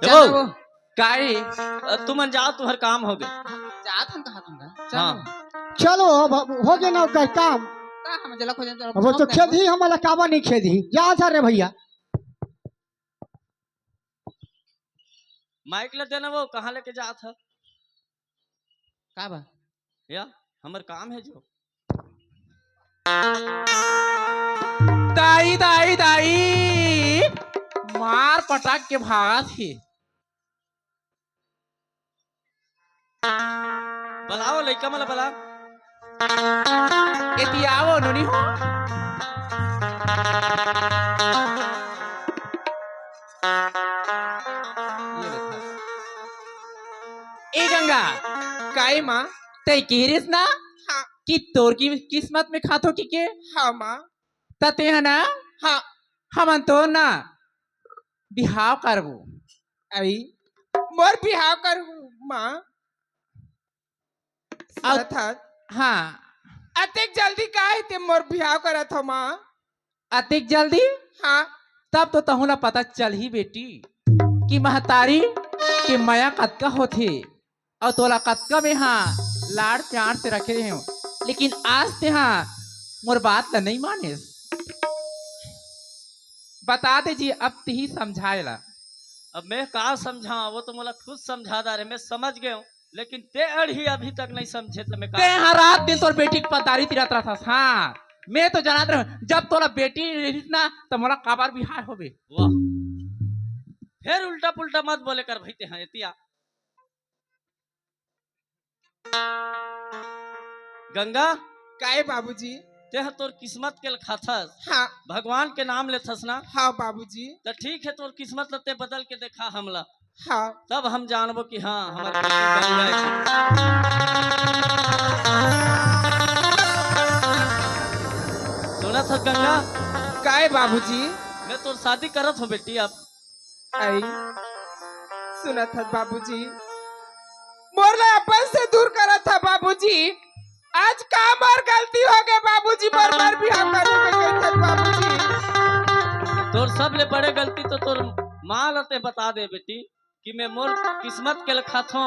चलो काई तुम जाओ, तुम्हार काम हो गए। जात हम कहा तुमका हाँ चलो अब हो गया ना का काम। का हम जला खोजन तो अब वो तो खेद ही हमारा काबा नहीं खेद ही जा था रे भैया। माइक ले देना, वो कहाँ लेके जा था का बा या हमार काम है जो। दाई दाई दाई मार पटाक के भागा थी। बुलाओ लड़का मला बुला। एतियावो नुनी हो ए गंगा काय माँ? तय केरिस ना हाँ कि तोर की किस्मत में खातो की के हाँ माँ। तते है ना हाँ हम तो ना बिहाव करबो। आई मोर बिहाव कर माँ। अब अर्थात हाँ अतेक जल्दी काहे ते मोर बिहाव करत हो माँ? अतिक जल्दी हाँ तब तो तहुला पता चल ही बेटी कि महतारी के माया कतका होथे और तोला कतका में हाँ लाड़ प्यार से रखे रहे हो, लेकिन आज ते हाँ मोर बात ला नहीं माने। बता दे जी अब ते ही समझाएला। अब मैं का समझा, वो तो मला खुद समझा दा रहे, मैं समझ गया हूँ, लेकिन ते अड़ी अभी तक नहीं समझे तो मैं ते का। हाँ रात दिन तोर बेटी की पतारी तिरत रहा था। हाँ मैं तो जानत रहा जब तोला बेटी रहिस ना तो मोला काबार बिहार होबे। वाह, फिर उल्टा पुल्टा मत बोले कर भाई ते हैं एतिया। गंगा काय बाबूजी? ते है तोर किस्मत के खाथस, हाँ भगवान के नाम लेथस ना, हाँ बाबूजी। तो ठीक है, तोर किस्मत लते बदल के देखा हमला, हाँ तब हम जानबो कि हाँ हमारे बेटी गंगा है। सुना था गंगा, काय बाबूजी? मैं तोर शादी करत हूँ बेटी। अब आई सुना था बाबूजी, मोरला अपन से दूर करा था बाबूजी। आज काम और गलती हो गए बाबूजी, बार बिहाव करने में गई था बाबूजी। तोर सब ले बड़े गलती तो तोर माँ लते बता दे बेटी कि मैं मोर किस्मत के खाथो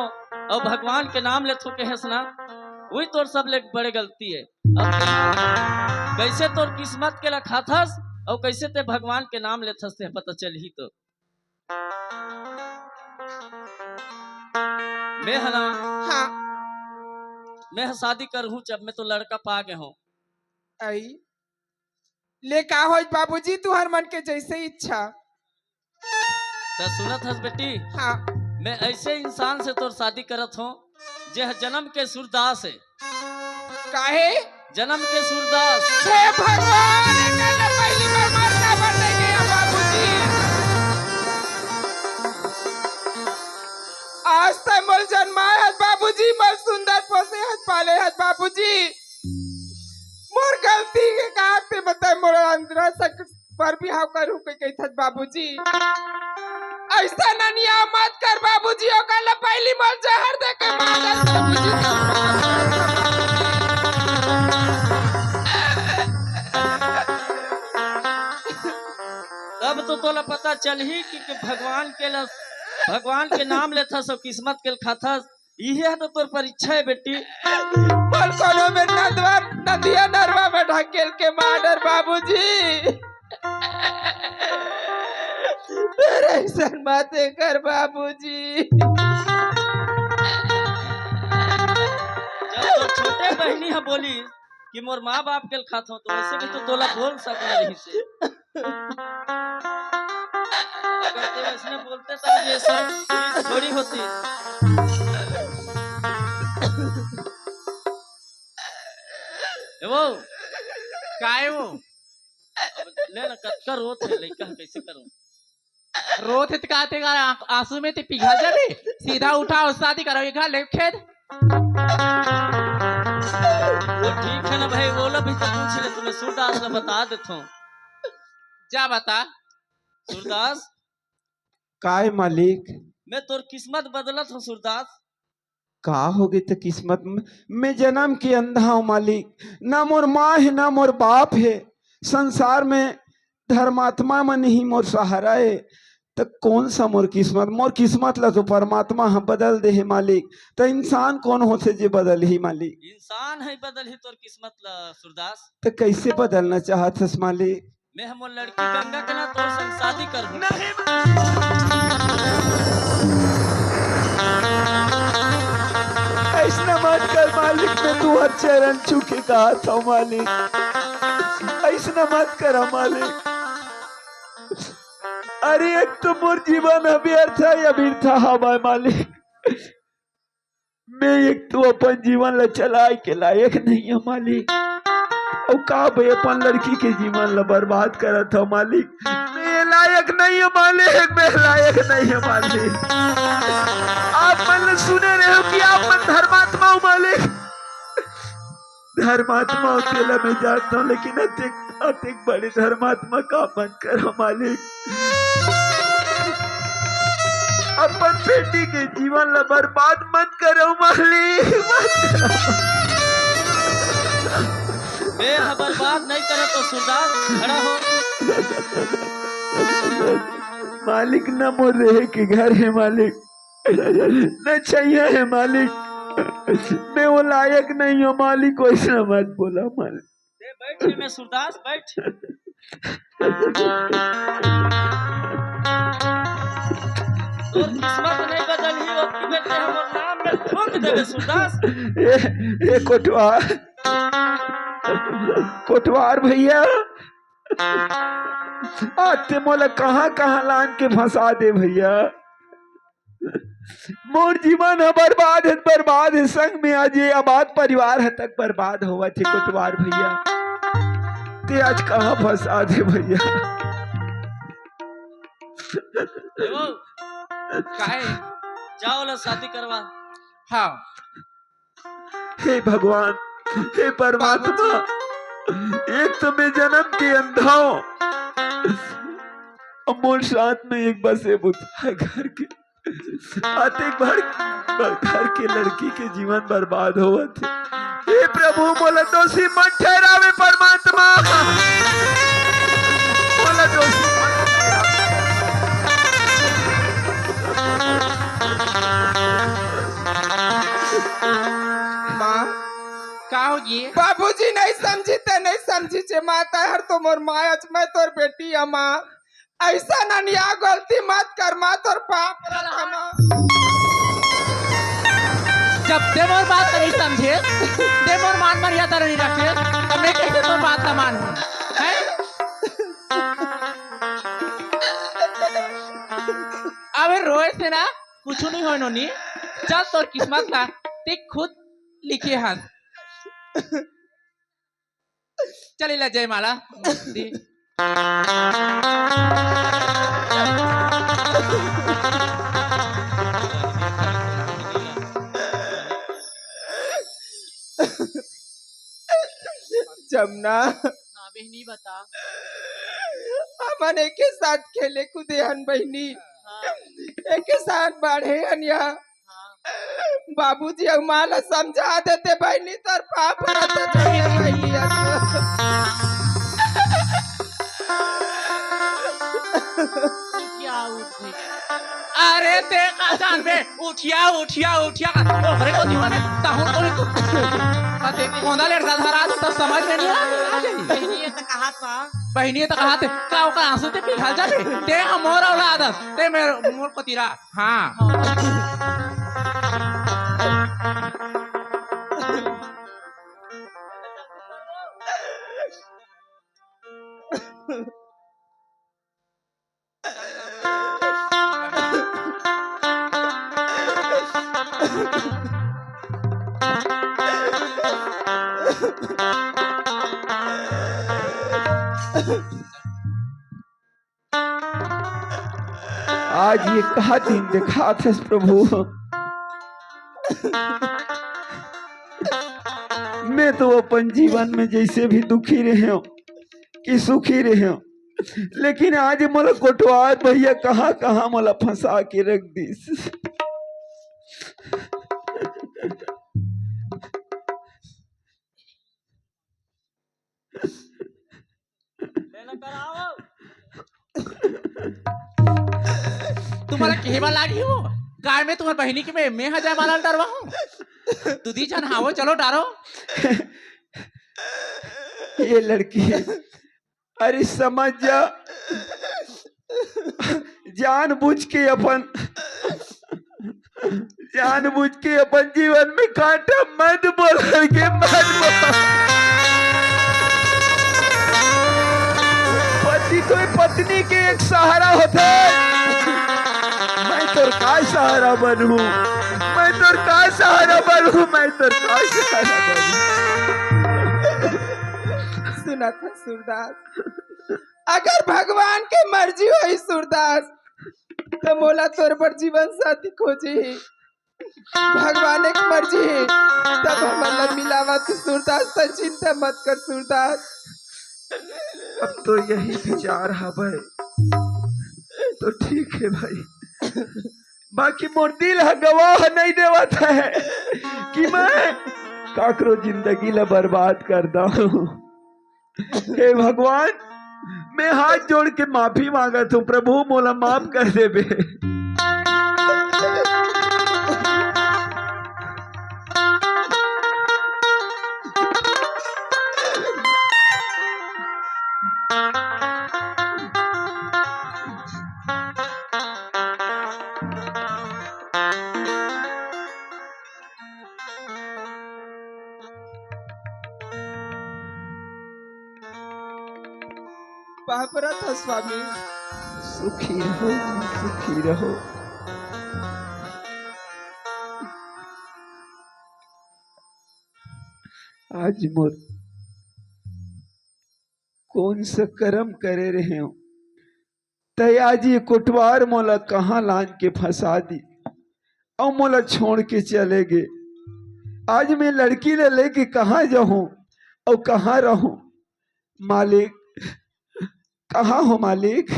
और भगवान के नाम ले थो कहेस ना, वही तोर सब ले बड़े गलती है। अब कैसे तोर किस्मत के खाथस और कैसे ते भगवान के नाम लेथस ते पता चल ही तो। मैं है ना, हाँ मैं शादी कर हूँ जब मैं तो लड़का पा गया हूँ। आई ले का हो बाबूजी, तू हर मन के जैसे इच्छा। तो सुनत हस बेटी, हाँ मैं ऐसे इंसान से तोर शादी करत हूँ जे जन्म के सूरदास है, काहे? जन्म के सूरदास। हे भगवान, एकरा पहली बार मरना बन गया बाबूजी। आज तक मोल जन्माए है बाबूजी, मोल सुंदर पोसे है पाले है बाबूजी। मोर गलती के काहे बताए, मोर अंदर सक पर बिहाव करू के कही था बाबूजी। ऐसा ना नियम मत कर बाबूजी, ओकरा पहली मोल जहर दे के मार दे बाबूजी। तब तो तोला पता चल ही कि भगवान के नाम लेथस और किस्मत के खाथस। यही तो तोर परीक्षा है बेटी। मोल कोनो में नदिया नरवा में ढकेल के मार बाबूजी। मेरे ऐसा मत कर बाबूजी। जब तो छोटे बहनी है बोली कि मोर माँ बाप के खाथो, तो वैसे भी तो तोला बोल सकना रही से। अगर ते वैसने बोलते तो ये सब थोड़ी होती। वो काय वो ले ना, कत्का रोत है लड़का, कैसे करूं? रोत है कहते आंसू में ते पिघल जाबे। सीधा उठा और शादी करो घर ले खेद। तो ठीक है ना भाई, बोला भी तो पूछ ले, तुम्हें सूरदास ने बता देता हूँ। जा बता। सूरदास, काय मालिक? मैं तोर किस्मत बदलत हूँ सूरदास। का हो गई तो किस्मत में? मैं जन्म के अंधा हूँ मालिक, ना मोर माँ है ना मोर बाप है। संसार में धर्मात्मा मन ही मोर सहारा है। तो कौन सा मोर किस्मत ला तो परमात्मा हम बदल दे है मालिक। तो इंसान कौन होते जे बदल ही मालिक। इंसान है बदल ही तोर किस्मत ला सूरदास। तो कैसे बदलना चाहत हस मालिक। मैं हम वो लड़की गंगा के ना तोर संग शादी कर ऐसा मत कर मालिक, मैं तुहर चरण छूके कहा था मालिक। ऐसा मत कर मालिक। अरे एक तो मोर जीवन व्यर्थ है या बिरथा हवा मालिक। मैं एक तो अपन जीवन ला चलाए के लायक नहीं है मालिक। और का भाई अपन लड़की के जीवन ला बर्बाद करा था मालिक। मैं लायक नहीं है मालिक, मैं लायक नहीं है मालिक। आप मन सुने रहे हो कि आप मन धर्मात्मा हो मालिक। धर्मात्मा अकेला मैं जानता हूँ, लेकिन अतिक बड़े धर्मात्मा का मन करो मालिक। अपन बेटी के जीवन ला बर्बाद मत करो मालिक, मत करो। मैं बर्बाद नहीं करे तो सूरदास खड़ा हो। मालिक न मोर रहे के घर है मालिक, न चाहिए है मालिक। मैं वो लायक नहीं हूँ मालिक, वैसा मत बोला मालिक। बैठ रे मैं सूरदास बैठ। तोर किस्मत नहीं बदल ही अब की बेटे हमर नाम में ठोक देबे सूरदास। ये कोटवार भैया आते मोला कहाँ कहाँ लान के फंसा दे भैया। मोर जीवन है बर्बाद है संग में आज ये आबाद परिवार है तक बर्बाद हुआ थे कोटवार भैया। ते आज कहाँ फंसा दे भैया। काहे? जाओ ला शादी करवा। हाँ हे भगवान, हे परमात्मा, एक तो मैं जन्म के अंधा हूँ, और मोर साथ में एक बसे बुता घर के आते घर के लड़की के जीवन बर्बाद हुआ थे। हे प्रभु मोला दोषी मत ठहरावे परमात्मा, मोला दोषी मत ठहरावे। माँ का हो जी? बाबूजी नहीं समझी ते नहीं समझी छे माता हर तो मोर माया मैं तोर बेटी है माँ। ऐसा ननिया गलती मत कर माँ, तोर पाप रखा माँ। जब ते मोर बात नहीं समझे, ते मोर मान मर्यादा नहीं रखे, तब मैं कैसे तोर बात ना मानूं? हैं? अबे रोए से ना कुछ नहीं होनो नी। चल तोर किस्मत ला ते खुद लिखे हन। चल ला जयमाला दी। जमुना हाँ बहनी बता। हमन एक ही साथ खेले कूदे हन बहनी, एक ही साथ बढ़े हन यहाँ। बाबूजी और माँ ला समझा देते बहनी, तोर पाप रहते चाहिए बहनी। क्या उठी? अरे देखा जान बे उठिया ओखरे को दीवाने ताहू तो अते कोंदा लड़का धरा तो समझ में नहीं आ गई। बहनी तो कहा थे का ओका आंसू ते पिघल जाते ते मोर औलाद ते मोर पतिरा। हाँ आज ये कहा दिन देखा थे प्रभु। मैं तो अपन जीवन में जैसे भी दुखी रहे हूँ कि सुखी रहे हूँ, लेकिन आज मोला कोटवार भैया कहाँ कहाँ मोला फंसा के रख दी। लेना कराओ। तुम्हाला केहवा लागी हो काय में तुम्हारी बहनी की मैं हजार माला डरवा हूँ तुदी जान हावो चलो डारो ये लड़की अरे समझ जा जानबूझ के अपन जीवन में कांटा मत बोल के मत बोल। पति तो पत्नी के एक सहारा होता है। मैं तो का सहारा बनूं मैं तो का सहारा बनूं मैं तो का सहारा बनूं। सुना था सूरदास अगर भगवान के मर्जी हो सूरदास तो मोला तोर पर जीवन साथी खोजे भगवान एक मर्जी है तब हमारा मिलावा तो सूरदास तो चिंता मत कर सूरदास। अब तो यही विचार है तो ठीक है भाई बाकी मोर दिल है गवाह नहीं देवता है कि मैं काकरो जिंदगी ला बर्बाद कर दा हूँ। हे भगवान मैं हाथ जोड़ के माफी मांगत हूँ प्रभु मोला माफ कर दे बे। पापरा था स्वामी सुखी रहो सुखी रहो। आज मोर कौन सा कर्म करे रहे हो तय आज ये कुटवार मोला कहाँ लान के फंसा दी और मोला छोड़ के चले गए। आज मैं लड़की ले लेके कहाँ जाऊं और कहाँ रहूं। मालिक कहाँ हो मालिक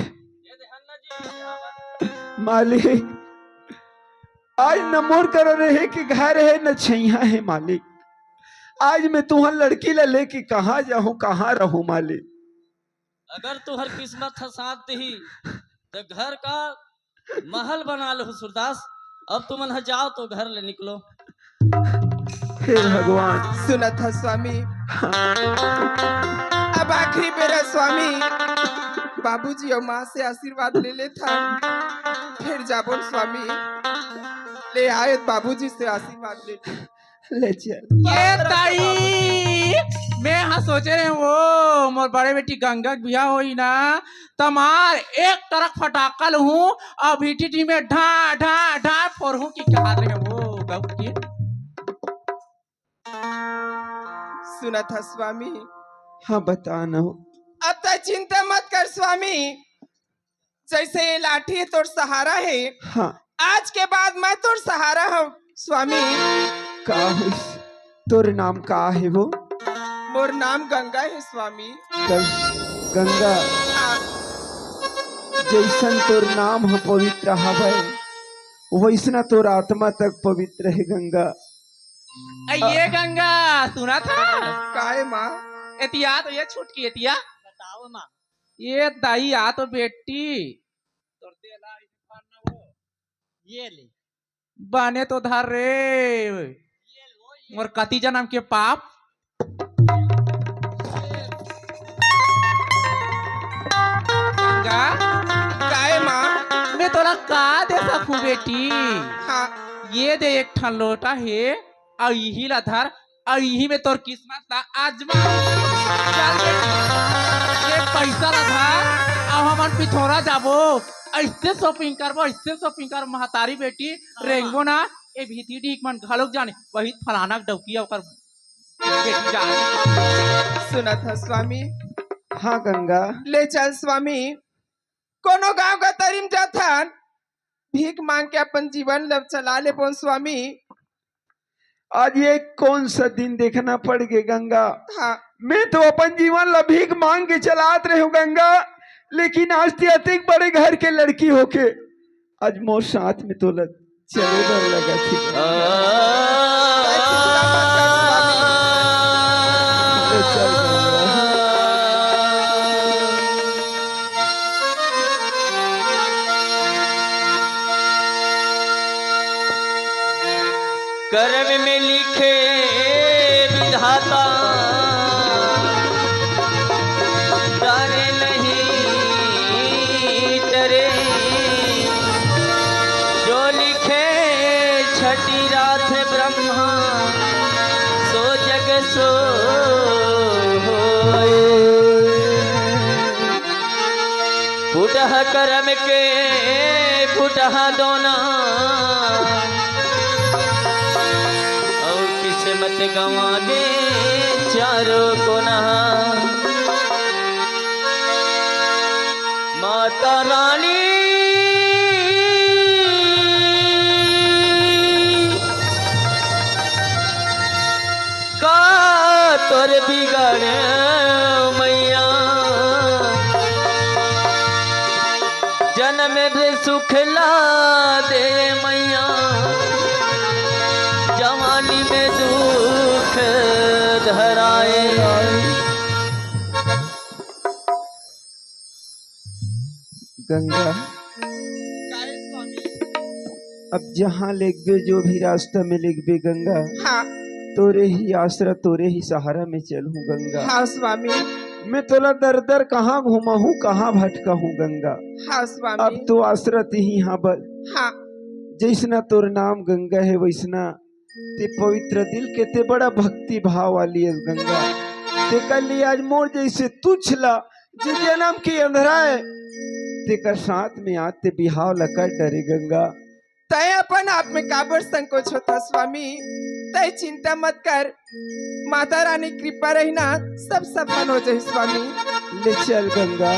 मालिक आज न मोर कर रहे कि घर है न छैया है मालिक। आज मैं तुम्हार लड़की ला लेके कहाँ जाऊं कहाँ रहूं मालिक। अगर तुहर किस्मत है साथ ही तो घर का महल बना लो सूरदास। अब तुम न जाओ तो घर ले निकलो। हे भगवान सुना था स्वामी अब आखिरी मेरा स्वामी बाबूजी और माँ से आशीर्वाद ले ले था फिर जाबो स्वामी ले आए बाबूजी से आशीर्वाद ले चल। ये ताई मैं हाँ सोचे रहे वो मोर बड़े बेटी गंगा के बियाह होई ना तमार एक तरफ फटाकल हूँ और भीटी में ढा ढा ढा फोड़ू की कहा रहे वो गौ की। सुना था स्वामी हाँ बताना हो। अब तक चिंता मत कर स्वामी जैसे ये लाठी तोर सहारा है हाँ आज के बाद मैं तोर सहारा हूँ स्वामी। का है तोर नाम का है वो। मोर नाम गंगा है स्वामी। गंगा जैसन तोर नाम है पवित्र हवे वैसना तोर आत्मा तक पवित्र है गंगा। ये गंगा सुना था काहे माँ एतिया तो ये छूट की एतिया बताओ माँ। ये दाई आ तो बेटी तोर देला वो ये ले बने तो धर रे मोर कती जन्म के पाप। गंगा काहे माँ मैं तोरा का दे सकूं बेटी। हाँ ये दे एक ठन लोटा है और यही ला धर और यही में तोर किस्मत ला आजमा। चल बेटी ये पैसा ला धर अब हमन पिथौरा जाबो ऐसे शॉपिंग कर महतारी बेटी रेंगबो ना ए भीती डी मन घलोक जाने वही फलाना डौकिया ओकर बेटी जा। सुना था स्वामी हाँ गंगा ले चल स्वामी कोनो गांव का तरीम जाथन भीख मांग के अपन जीवन लब चला ले बोन स्वामी। आज ये कौन सा दिन देखना पड़ गए गंगा। हाँ मैं तो अपन जीवन ला भीख मांग के चलात रहे हूँ गंगा लेकिन आज ते अतिक बड़े घर के लड़की होके आज मोर साथ में तो चले बर लगा थी। ले चल गंगा। फुटह करम के फुटह दोना और किस्मत गंवा दे चारों कोना। माता रानी का तोर बिगड़ मैया जन्म में सुख ला दे मैया जवानी में दुख धराए। गंगा काहे स्वामी? अब जहाँ लिखबे जो भी रास्ता में लिखबे गंगा हाँ तोरे ही आसरा तोरे ही सहारा में चलूं गंगा। हाँ स्वामी। मैं तोला दर दर कहाँ घूमा हूँ कहाँ भटका हूँ गंगा। हाँ अब स्वामी। तो आसरा ते ही यहाँ बल हाँ जैसना तोर नाम गंगा है वैसना ते पवित्र दिल के ते बड़ा भक्ति भाव वाली है गंगा। ते कल आज मोर जैसे तुछला जे जन्म की अंधरा है ते कर साथ में आते बिहाव लकर डरे गंगा। तय अपन आप में काबर संकोच होता स्वामी। तय चिंता मत कर, माता रानी कृपा रहना सब सफल हो जाए स्वामी। ले चल गंगा।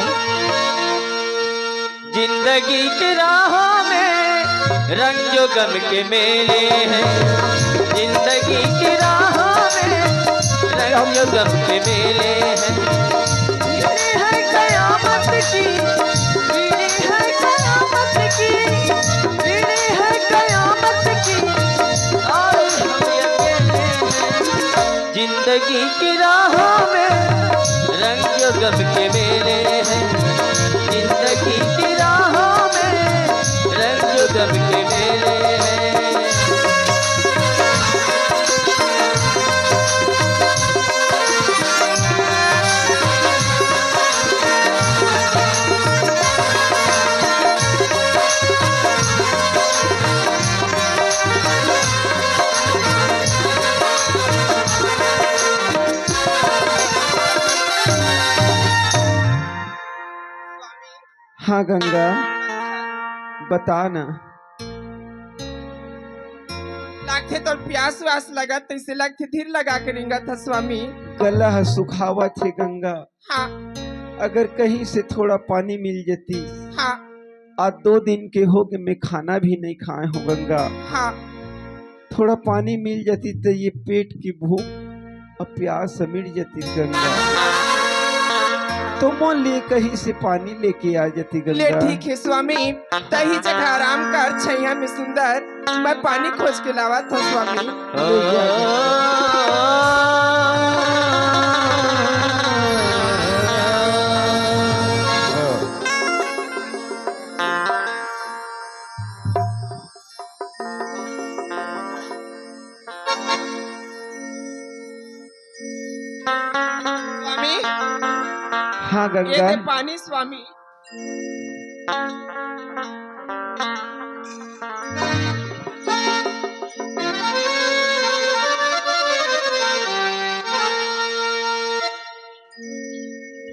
जिंदगी की राहों में रंग जो गम के मेले हैं जिंदगी की राहों में रंग जो गम के मेले हैं। ये है कयामत की ये है कयामत की ये है कयामत की और हम अकेले हैं। जिंदगी की राहों में रंग जो गम के मेले हैं जिंदगी की राहों में रंग जो गम के मेले हैं। हाँ गंगा बता ना। लगते तो प्यास व्यास लगा तैसे लगते धीर लगा के रिंगा था स्वामी। गला है सुखावा थे गंगा। हाँ अगर कहीं से थोड़ा पानी मिल जाती। हाँ आज 2 दिन के हो गए मैं खाना भी नहीं खाए हूँ गंगा। हाँ थोड़ा पानी मिल जाती तो ये पेट की भूख और प्यास मिट जाती गंगा। तो मोल लिए कहीं से पानी लेके आ जाती ले गंगा। ठीक है स्वामी। तही जगह आराम कर छैया में सुंदर मैं पानी खोज के लावा था स्वामी। स्वामी हाँ ये गंगा ले पानी स्वामी।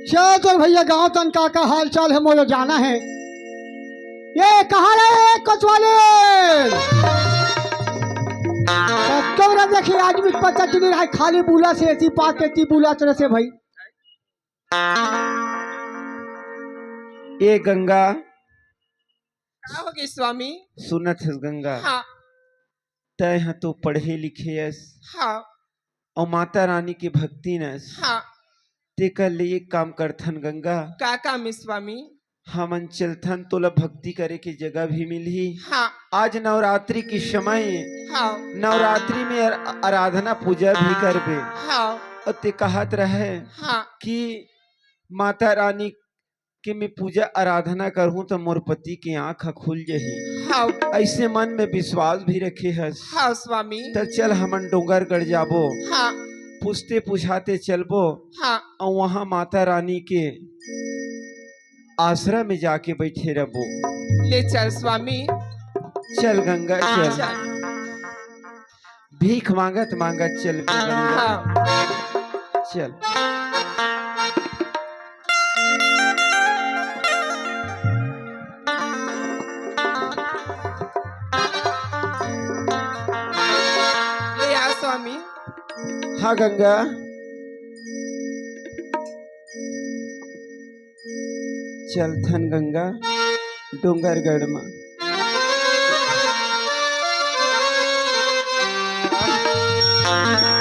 चल तो भैया गांव तनका का हाल चाल है मोलो जाना है। ये कहाँ रहे कोतवाले? कब देखिए आज भी पता चली रहा है खाली बुला से ऐसी बात कहती बुला तरह से भाई। ये गंगा क्या हो गई स्वामी? सुनत है गंगा। हाँ तय हाँ तो पढ़े लिखे यस हाँ और माता रानी की भक्ति नस हाँ। ते कर लिए काम करथन गंगा। का काम है स्वामी? हमन चलथन तोला भक्ति करे की जगह भी मिली। हाँ आज नवरात्रि के समय हाँ नवरात्रि में आराधना पूजा भी करबे। हाँ और ते कहत रहे हाँ कि माता रानी के मैं पूजा आराधना करूं तो मोर पति की आंख खुल जाही। हाँ ऐसे मन में विश्वास भी रखे हस। हाँ स्वामी। तो चल हमन डोंगरगढ़ जाबो हाँ पूछते पूछाते चलबो हाँ और वहाँ माता रानी के आश्रम में जाके बैठे रहो। ले चल स्वामी। चल गंगा चल। चल भीख मांगत मांगत चल गंगा हाँ चल। कहाँ गंगा? चलथन गंगा डूंगरगढ़ में।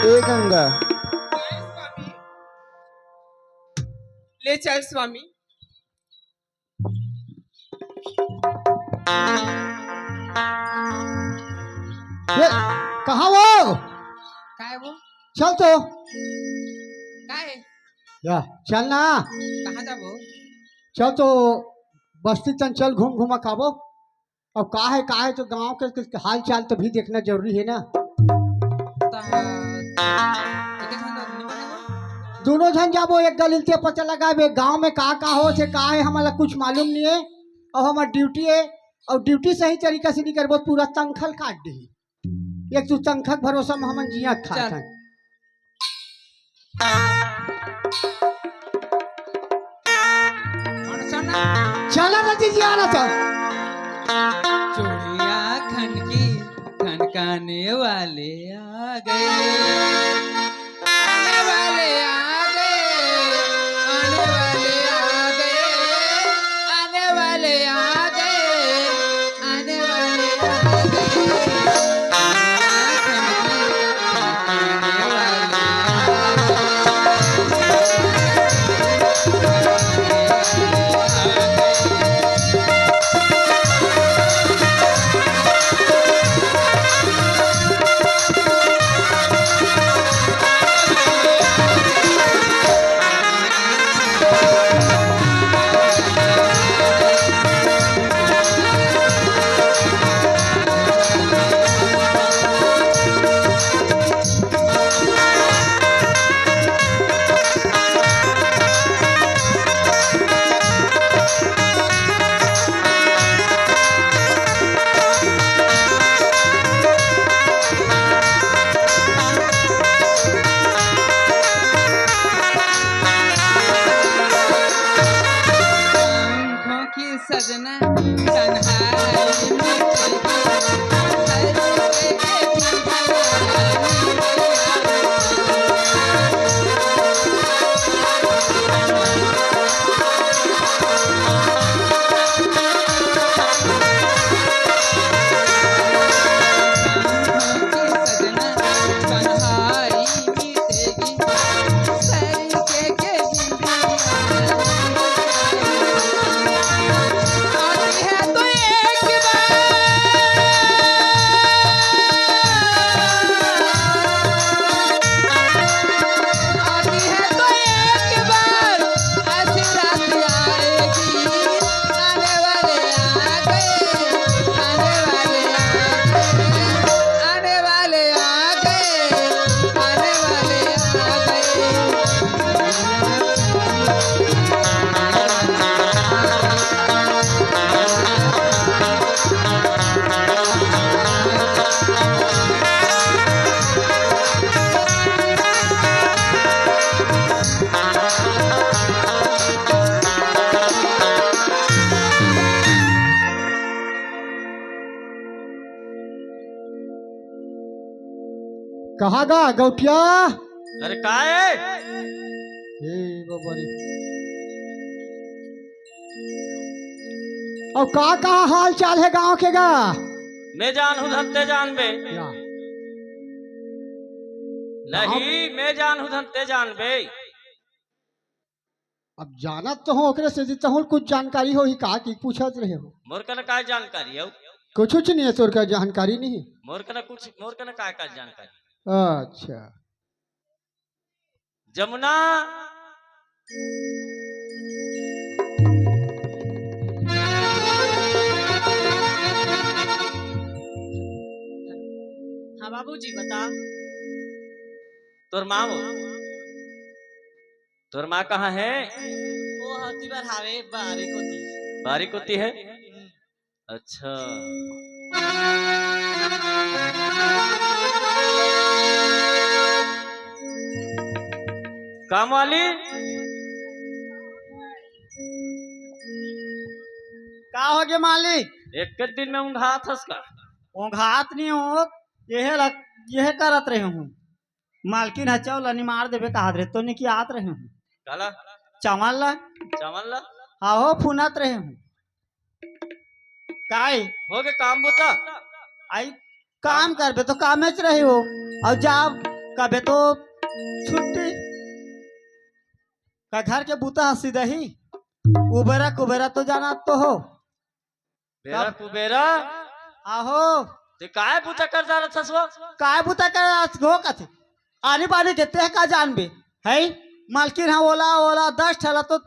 ए गंगा, स्वामी ले चल स्वामी। ये कहाँ वो? का है वो? चल तो का है? या चल ना, कहाँ जाबो? चल तो बस्ती तन चल, घूम घूमा खाबो। अब का है तो गांव के हाल चाल तो भी देखना जरूरी है ना। दोनों जन जाबो, एक गलिलते पता लगाबे गांव में का हो से का है, हमारा कुछ मालूम नहीं है। और हमारा ड्यूटी है, और ड्यूटी सही तरीका से नहीं करबो पूरा तंखल काट दी। एक तू तंखक भरोसा में हमन जिया खात हन। चला ना जिया ना तो चूड़िया खनकी खनकाने वाले आ गए, आने वाले आ गए, आने वाले आ गए, आने वाले आ गए, आने वाले आ गए। चूड़िया खनकी खनकाने वाले सजना तन्हाई कहाँ गा गौटिया? अरे का है? हे बाबरी, और का हाल चाल है गांव के गा? मैं जान हूँ धनते जान बे। या नहीं मैं जान हूँ धनते जान बे। अब जानत तो हो, ओकरे से जीता हूँ, कुछ जानकारी हो ही का की पूछत रहे हो? मोर कने का जानकारी है? कुछ नहीं है तोर का जानकारी नहीं है? मोर कने का जानकारी? अच्छा, जमुना हाँ बाबूजी बता। तोर माँ वो, तोर माँ कहाँ है? वो हाथी पर हावे बारी कोती। बारिक होती है? अच्छा काम वाली का हो गया मालिक? एक के दिन में ऊँघा थस का? ओंघात नहीं हो, यह करत रहे हूँ। मालकिन हचाओ लनी मार देबे कहा रे तो नहीं कि आत रहे हूँ काला चमन ला चमन ला आहो फुनत रहे हूँ काय हो गए काम बता आई काम करबे तो कामे च रही हो और जाब कबे तो छुट्टी का घर के बूता हंसी दही उबेरा कुबेरा तो जाना तो हो बेरा कुबेरा आहो ते काय पूछा कर जा रहा था काय बूता कर गो कथे आनी पानी देते हैं का जानबे है मालकिन हाँ ओला ओला 10 ठला तो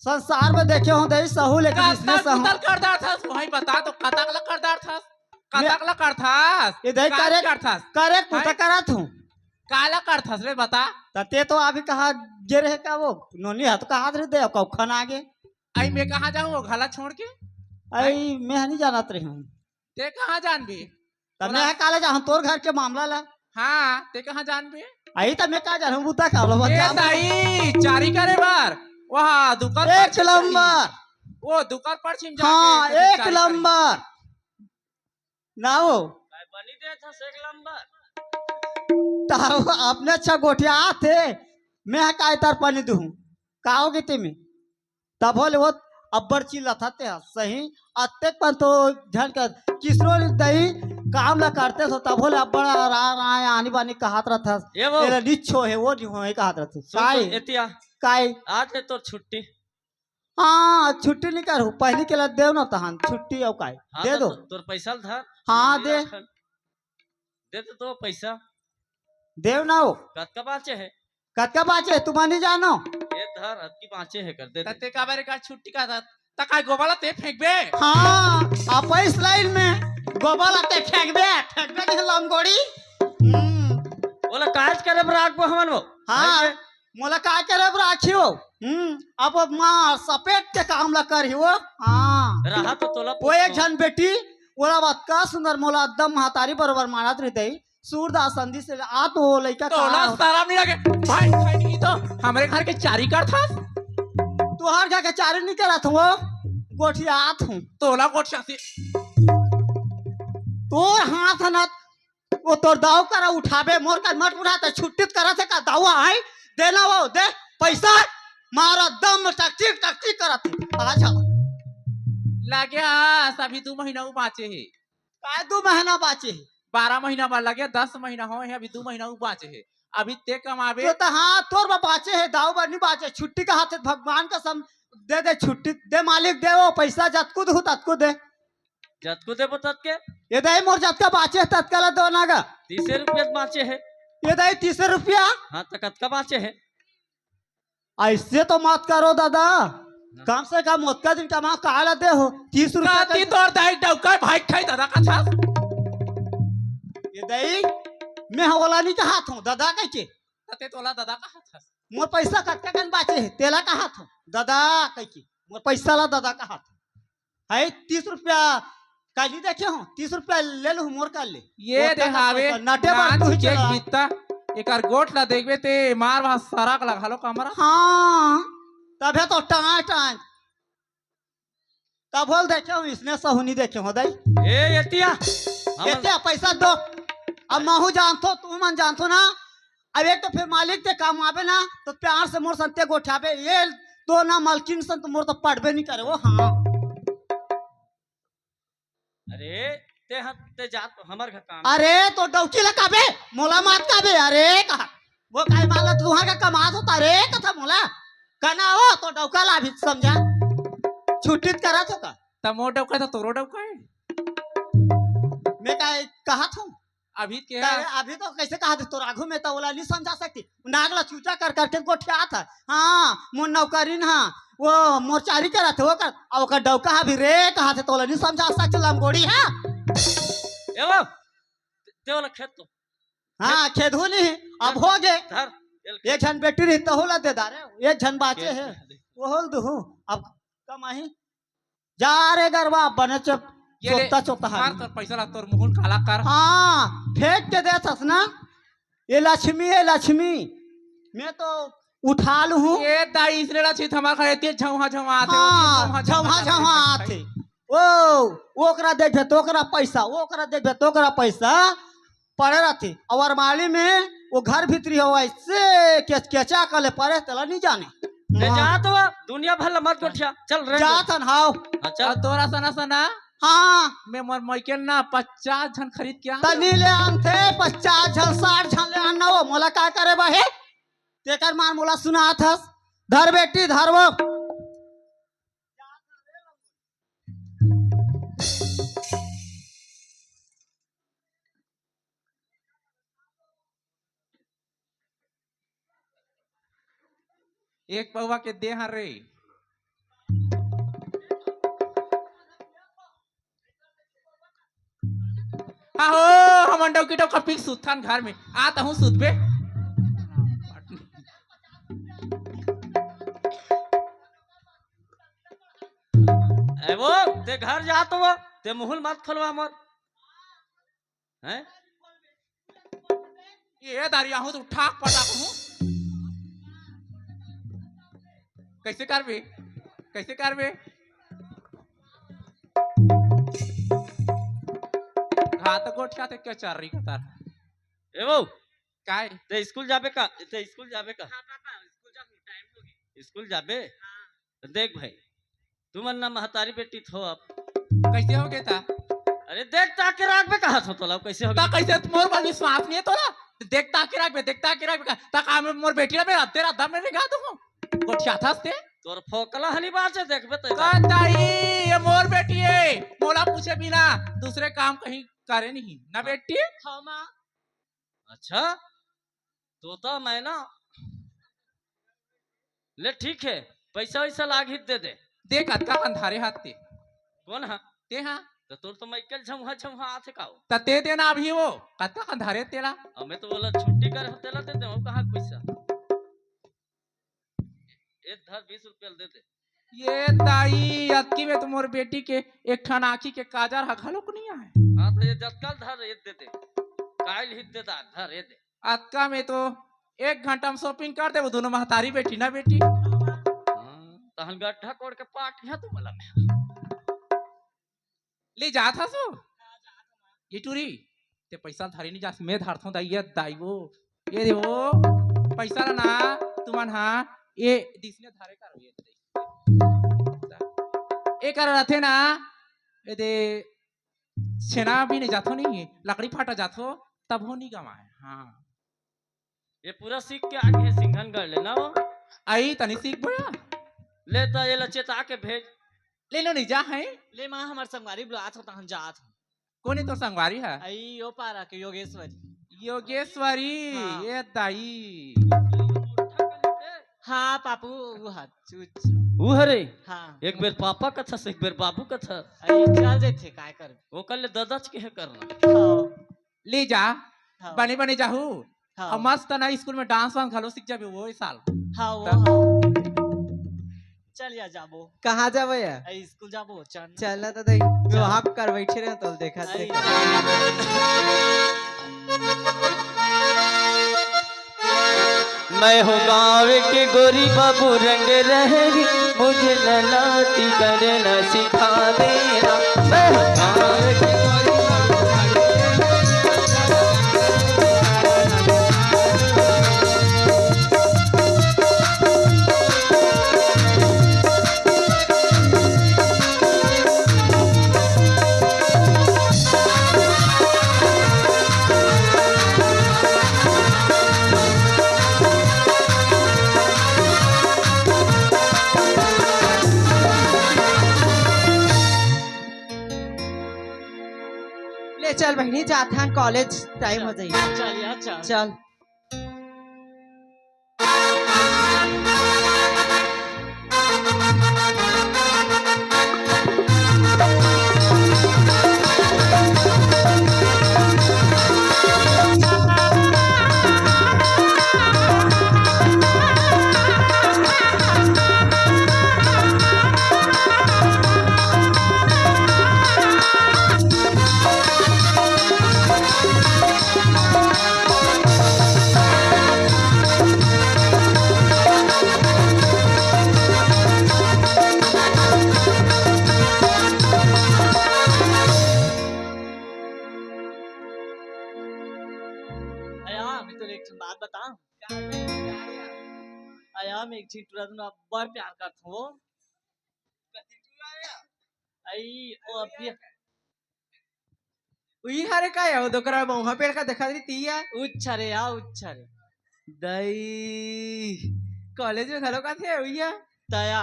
संसार में देखे हो दही सहू लेकिन इसने सहू करदार था वही बता तो कतक ला करदार था कतक ला करथा ये दही करे करथा करे बूता करत हूँ काला करथा रे बता तते तो अभी कहा गे रहे का वो नोनी हाथ कहा रे दे कौखन आगे आई मैं कहाँ जाऊँ घला छोड़ के आई मैं नहीं जानत रही हूँ ते कहाँ जान बे तब मैं काले जा तोर घर के मामला ला हाँ ते कहाँ जान बे आई तब मैं का जानू बूता का लो ए दाई चारी करे बार वहाँ दुकान पर एक नंबर वो दुकान पर छिम जाके हाँ कभी एक चारी नंबर ना हो काय बनी दे था सेक लंबर ताव अपने अच्छा गोठिया थे मैं काय तार पानी दूं काओगे ते में तब बोले वो अब्बर चिल्ला था ते सही अत्तेक पर तो झन कर किसरो दही काम ला करते तो तब बोले अब्बर आए आनी बानी कहात रहा था ये वो तेरा निच्छो है वो नहीं हो कहात रहा था सुन काय एतिया काय आज ले तोर छुट्टी हाँ छुट्टी नहीं करू पहली के लिए देव ना तहन छुट्टी और काय हाँ दे तो दो तोर पैसा धर हाँ दे दे दे तो पैसा देव ना हो कतका बाचे है कतका बाचे तुम नहीं जानो ये धर अतकी बाचे है कर दे तते का बारे का छुट्टी का था तकाय गोबाला ते फेंक बे हाँ आप इस लाइन में गोबर आते फेंकबे नहीं लंगोड़ी बोला काज करे बराक बो हमन वो हाँ मोला का करे राखियो अब मार सपेट के काम ला कर हो हाँ रहा तो तोला वो एक जन बेटी ओला बात का सुंदर मोला एकदम हातारी बरोबर मारत रहते सूरदास संधि से आ तो लइका तोला शराब नहीं लगे भाई भाई नहीं तो हमारे घर के चारी कर था तुहार घर के चारे नहीं करत हो गोठिया आत हूँ तोला कोट शासी तोर हाथ न वो तोर दाव करा उठाबे मोर का मत उठाते छुट्टित करा से का दावा है देना वो दे पैसा मारा दम टकटिक करत आ जा लगे सभी 2 महीना बाचे है काय 2 महीना बाचे 12 महीना बाद लगे 10 महीना हो है अभी 2 महीना बाचे है अभी ते कमाबे तो हाँ तोर बाचे है दाव बनी बाचे छुट्टी का हाथ भगवान का सम दे छुट्टी दे मालिक दे वो पैसा जतकू दू ततकू दे जतको दे बतात के ये दे मोर जतका बाचे तत्काल दो नागा 30 रुपया बाचे है ये दे 30 रुपया हाँ तो कतका बाचे है ऐसे तो मत करो दादा कम से कम उतना दिन कमा काला दे हो 30 रुपया काती तोर दाई डौका भाई खाई दादा का था ये दई मैं होला नहीं का हाथ हूँ दादा कह के तते तोला दादा का था मोर पैसा कत्ते कन बाचे है तेला का हाथ हूँ दादा कह के मोर पैसा ला दादा का हाथ है 30 रुपया काली देखे हो 30 रुपया ले लो मोर का ले ये देखावे नटे बार तू चेक चला बीतता एकर गोठ ला देखबे ते मार वहां सराक लगा लो कमरा हाँ तबे तो टाँट तब बोल देखे हो इसने सहुनी देखे हो दई ए एतिया इतने पैसा दो अब महू जानतो तू मन जानतो ना अब एक तो फिर मालिक ते काम आवे ना तो प्यार से मोर संते गोठाबे ये तो ना मालकिन सन तो मोर तो पढ़बे नहीं करे वो हाँ अरे ते जात हमर घर काम अरे तो डौकी लगाबे मोला मात काबे अरे कहा वो काय माला तुहार का कमात होता रे कथा मोला कना हो तो डौका ला भी समझा छुट्टी करा तो का तमो डौका तो तोरो डौका है मैं काय कहा था अभी के अभी तो कैसे कहा थे तो राघु में तो ओला नहीं समझा सकती नागला चूचा कर करके गोठिया था हाँ मोर नौकरीन हाँ वो मोरचारी करा थे वो कर अब का डौका भी रे कहा थे तो ओला नहीं समझा सकती लंगोड़ी है ए वो ते वाला खेत तो हाँ खेदू नहीं अब हो गए धर एक जन बेटी रही तो होला दे दारे एक जन बाचे है वो होल दू अब कमाही जा रे गरबा बने चुप चोता चोता मार तोर पैसा ला तोर मुहुल काला कर हाँ फेंक के दे थस ना ये लक्ष्मी मैं तो उठा लू हूँ ये दाई इसने ला छित हमार खड़े ते झौहा झौहा आते हाँ झमा आते ओ ओकरा देखबे तो ओकरा पैसा ओकरा देखबे तो ओकरा पैसा पड़े रहते और माली में वो घर भीतरी हो ऐसे केचा कले पड़े तला नहीं जाने ले जा तो दुनिया भर मत गोठिया चल रे जातन हाउ अच्छा और तोरा सना सना हाँ मैं मोर मोइकल ना 50 जन खरीद के आ तनी ले आनते 50 झन 60 झन ले आना वो मोला का करे बहे तेकर मान मोला सुनात हस धर बेटी धर वो एक पौवा के दे हर रे हाँ हो हम अंडो कीटो का पिक सुथान घर में आता हूँ सुध पे ए वो ते घर जा तो वो ते मुहुल मत खोलवा मोर हैं ये दारिया हूँ तो ठाक पटाक हूँ कैसे कर बे घात गोठिया ते क्या चल रही कतार ए वो काय ते स्कूल जाबे का स्कूल जाबे देख भाई तुमन ना महतारी बेटी थो अब कैसे हो गया था अरे देख ताके राख में कहा थो तोला कैसे हो ता कैसे मोर पर विश्वास नहीं है तोरा देखता के राख में ता काम मोर बेटी ना मेरा तेरा दम में गा दूं गोठिया था से तोर फोकला हली बात से देखबे त कहताई ये मोर बेटी है मोला पूछे बिना दूसरे काम कहीं करे नहीं ना बेटी हाँ मां अच्छा तोता मैं ना ले ठीक है पैसा वैसा लाग ही दे दे देख अतका अंधारे हाथ ते कौन है ते हाँ तो तोर तो माइकल झमहा आथे काओ ते देना अभी वो कतका अंधारे तेरा हमें तो बोला छुट्टी कर होतेला दे दे कहां पैसा एक धर 20 रुपया दे दे ये ताई अतकी में तुमोर बेटी के एक ठन आखी के काजर हखलो को नहीं आए हां तो ये जतकल धर ये दे दे काल ही दे दा धर ये दे अतका में तो 1 घंटा में शॉपिंग कर दे वो दोनों महतारी बेटी ना बेटी तहन गड्ढा कोड़ के पाट है तू मला में ले जा था सो ये टूरी ते पैसा धारी नहीं जा मैं धारथो दाई वो ये दे वो पैसा ना तुमन हाँ ये दिसने धारे करो ये कर रहे थे ना ये दे छेना भी नहीं जातो नहीं लकड़ी फाटा जातो तब हो नहीं गवाए हाँ ये पूरा सीख के आगे सिंघन कर लेना वो आई तनी सीख बोया लेता ये लचेता के भेज ले लो नहीं जा है ले माँ हमार संगवारी बुलात हो तहन जात हो कौन है तो संगवारी है आई यो पारा के योगेश्वरी योगेश्वरी हाँ। ये दाई हाँ पापू वो हाथ चूच वो हरे हाँ एक बेर पापा का था एक बेर बाबू का था आई चल जेथे काय कर वो कल ददच के है करना हाँ ले जा हाँ बने बने जाहू हाँ और मस्त ना स्कूल में डांस वांस घलो सीख जाबे वो साल हाँ वो हाँ चल या जाबो कहाँ जाबो या आई स्कूल जाबो चल चलना तो दई वहाँ कर बैठे रहे तो देखा थे मैं हूँ गाँव के गोरी बाबू रंग रहेगी मुझे ललाटी करना सिखा देना मैं हूँ गाँव के गोरी बाबू ले चल बहनी जाते हैं कॉलेज टाइम हो जाएगी चल या चल चल बता आया मैं एक चीज तुरा दूं बड़ प्यार करत हो आई ओ अभी उही हरे काय हो दोकरा मौहा पेड़ का देखा दी तिया उच्छरे आ उच्छरे दई कॉलेज में घलो का थे उइया तया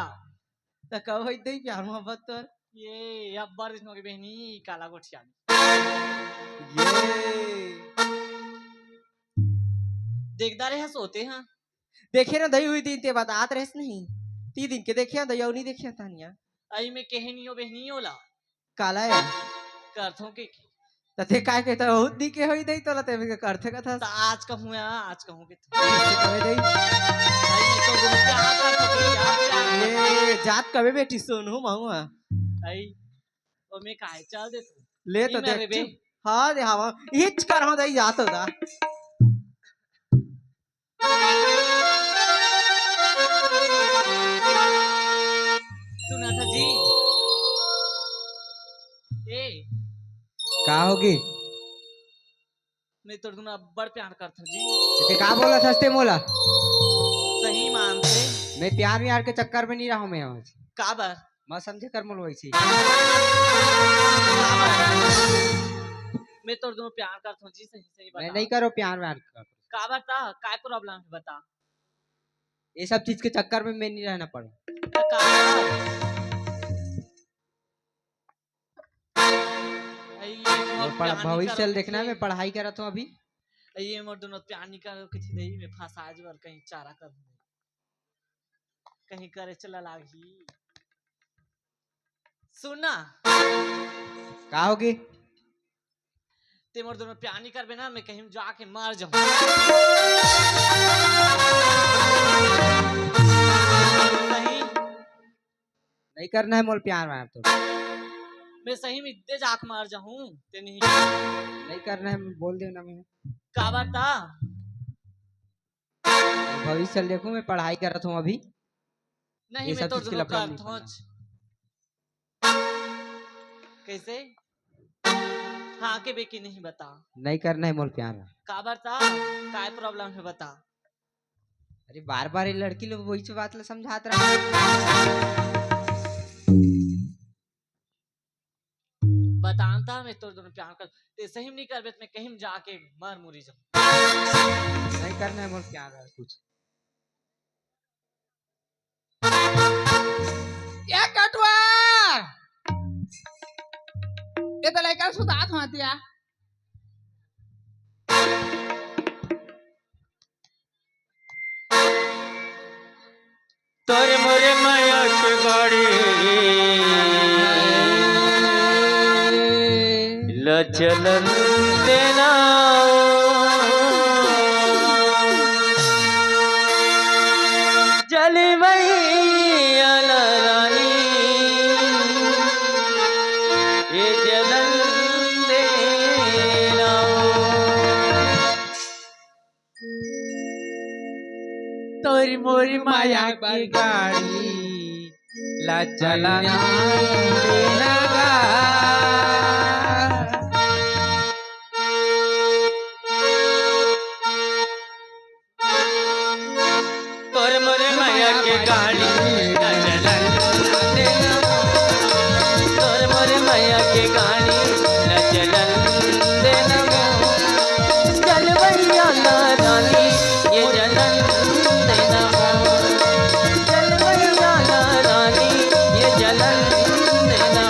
त कब होई दई प्यार मोहब्बत तोर ये अब बार दिन हो गई बहनी काला गोठिया ये देखदा रहे सोते हैं देखे ना दई हुई दिन ते बात रहस नहीं 3 दिन के देखिया दई नहीं देखिया तानिया आई मैं कहे नहीं हो बहनी होला काला है करथों के तथे काय कहता बहुत दी के होई दई तोला ते करथे का था तो आज कहूँ या आज कहूँ के कहे दई आई मैं तो गुम प्यार करथों के यार ये जात कबे बेटी सोनू माऊ आई ओ मैं काहे चल दे तू ले तो ई मेरे देख बे। हां दे हां हिच कर हो दई जात होदा सुना था जी ए का होगी मैं तो दुना बड़ प्यार करता जी ते का बोला सस्ते मोला सही मानते मैं प्यार व्यार के चक्कर में नहीं रहा हूं मैं आज काबर मैं समझे कर मोल वैसी मैं तो दोनों प्यार करता हूँ जी सही सही मैं बता नहीं करो प्यार व्यार का काबर था काय प्रॉब्लम है बता ये सब चीज के चक्कर में मैं नहीं रहना पड़ा तो काबर आई ये मोर प्यार नहीं भविष्य करो देखना किसी- मैं पढ़ाई कर रहा हूँ अभी आई ये मोर दोनों प्यार नहीं करो किसी नहीं मैं फंसा जबर कहीं चारा कर दूं कहीं करे चला लागी सुना का होगी ते मोर दोनों प्यार नहीं करबे ना मैं कहीं जाके मार जाऊं सही नहीं करना है मोल प्यार व्यार तो मैं सही में इतने जाक मार जाऊं ते नहीं नहीं करना है बोल देना मैं काबर था भविष्य देखूं मैं पढ़ाई कर रहा हूँ अभी नहीं ये मैं सब तो चीज के दोनों लफड़ा नहीं करता हूँ कैसे हाँ के बेकी नहीं बता नहीं करना है मोल प्यार काबर था काय प्रॉब्लम है बता अरे बार बार ये लड़की लोग वही से बात ला समझात रहा बताता मैं तो दोनों प्यार कर ते सही में नहीं करबे तो मैं कहीं जाके मर मुरी जाऊं नहीं करना है मोल प्यार व्यार कुछ क्या कटवा ये तो लड़का सुधात होतिया तोरे मोरे माया के गाड़ी लचलन देना जली मैया रानी ये जलन देना तोरी मोरी माया की गाड़ी ला चला देना गा तोरे मोरे माया के गाड़ी लचलन देना तोरे मोरे माया के गाड़ी लचलन देना जलवैया रानी ये जलन देना जलवैया रानी ये जलन देना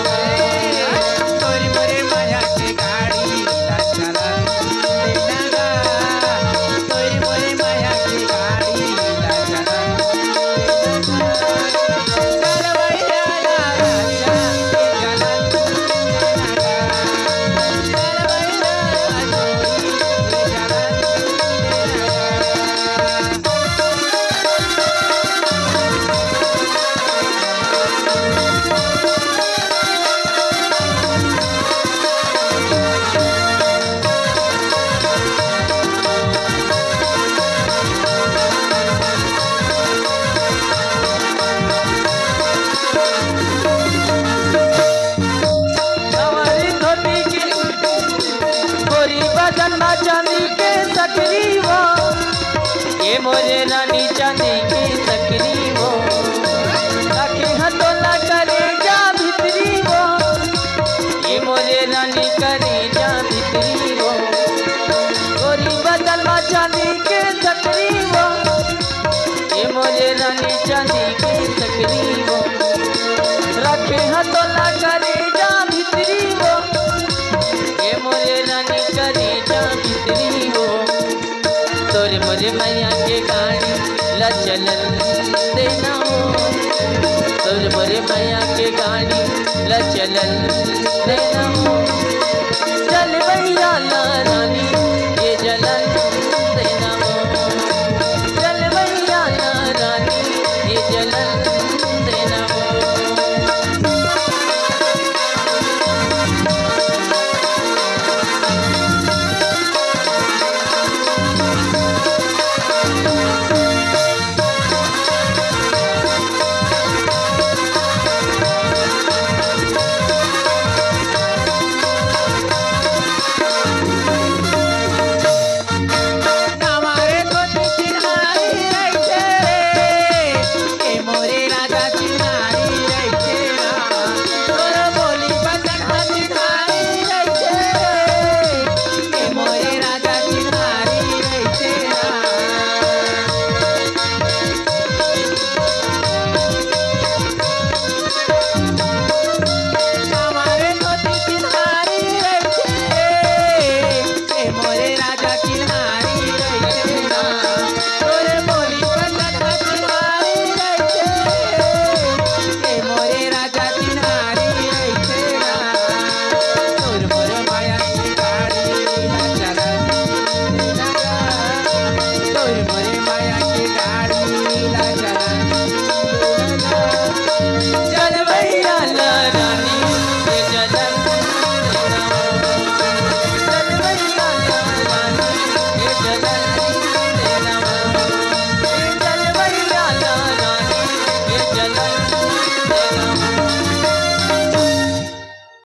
रखे हतोला करे जा भितरी हो ये मोरे रानी करे जा भितरी हो तोरे मोरे मैया के गाड़ी ला चलन देना हो तोरे मोरे मैया के गाड़ी ला चलन देना